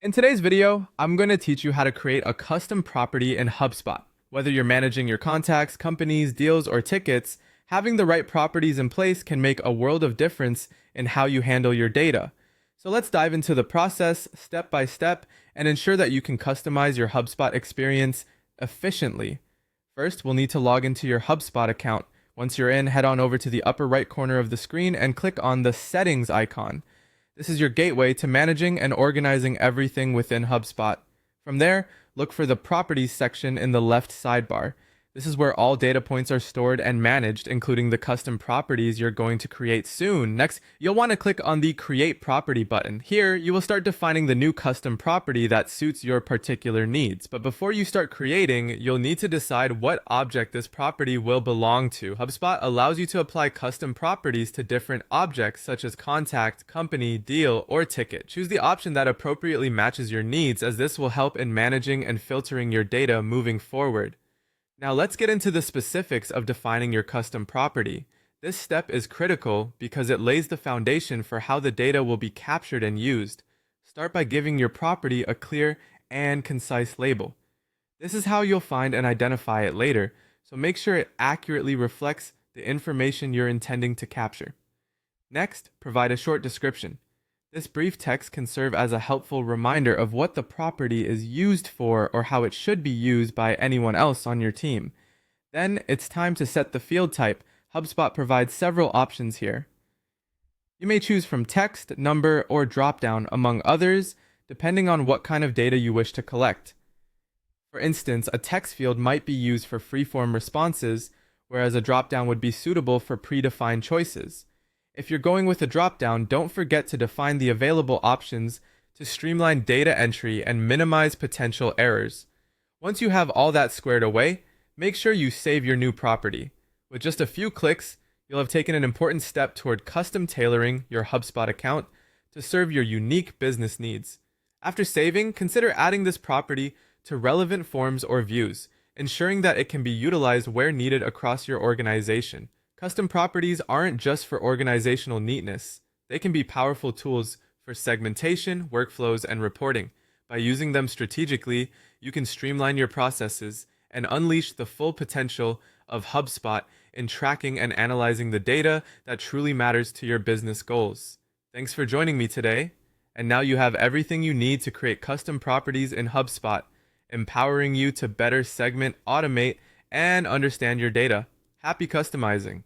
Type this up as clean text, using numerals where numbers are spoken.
In today's video, I'm going to teach you how to create a custom property in HubSpot. Whether you're managing your contacts, companies, deals, or tickets, having the right properties in place can make a world of difference in how you handle your data. So let's dive into the process step by step and ensure that you can customize your HubSpot experience efficiently. First, we'll need to log into your HubSpot account. Once you're in, head on over to the upper right corner of the screen and click on the settings icon. This is your gateway to managing and organizing everything within HubSpot. From there, look for the Properties section in the left sidebar. This is where all data points are stored and managed, including the custom properties you're going to create soon. Next, you'll want to click on the Create Property button. Here, you will start defining the new custom property that suits your particular needs. But before you start creating, you'll need to decide what object this property will belong to. HubSpot allows you to apply custom properties to different objects such as contact, company, deal, or ticket. Choose the option that appropriately matches your needs, as this will help in managing and filtering your data moving forward. Now let's get into the specifics of defining your custom property. This step is critical because it lays the foundation for how the data will be captured and used. Start by giving your property a clear and concise label. This is how you'll find and identify it later, so make sure it accurately reflects the information you're intending to capture. Next, provide a short description. This brief text can serve as a helpful reminder of what the property is used for or how it should be used by anyone else on your team. Then it's time to set the field type. HubSpot provides several options here. You may choose from text, number, or dropdown, among others, depending on what kind of data you wish to collect. For instance, a text field might be used for free-form responses, whereas a dropdown would be suitable for predefined choices. If you're going with a dropdown, don't forget to define the available options to streamline data entry and minimize potential errors. Once you have all that squared away, make sure you save your new property. With just a few clicks, you'll have taken an important step toward custom tailoring your HubSpot account to serve your unique business needs. After saving, consider adding this property to relevant forms or views, ensuring that it can be utilized where needed across your organization. Custom properties aren't just for organizational neatness. They can be powerful tools for segmentation, workflows, and reporting. By using them strategically, you can streamline your processes and unleash the full potential of HubSpot in tracking and analyzing the data that truly matters to your business goals. Thanks for joining me today. And now you have everything you need to create custom properties in HubSpot, empowering you to better segment, automate, and understand your data. Happy customizing!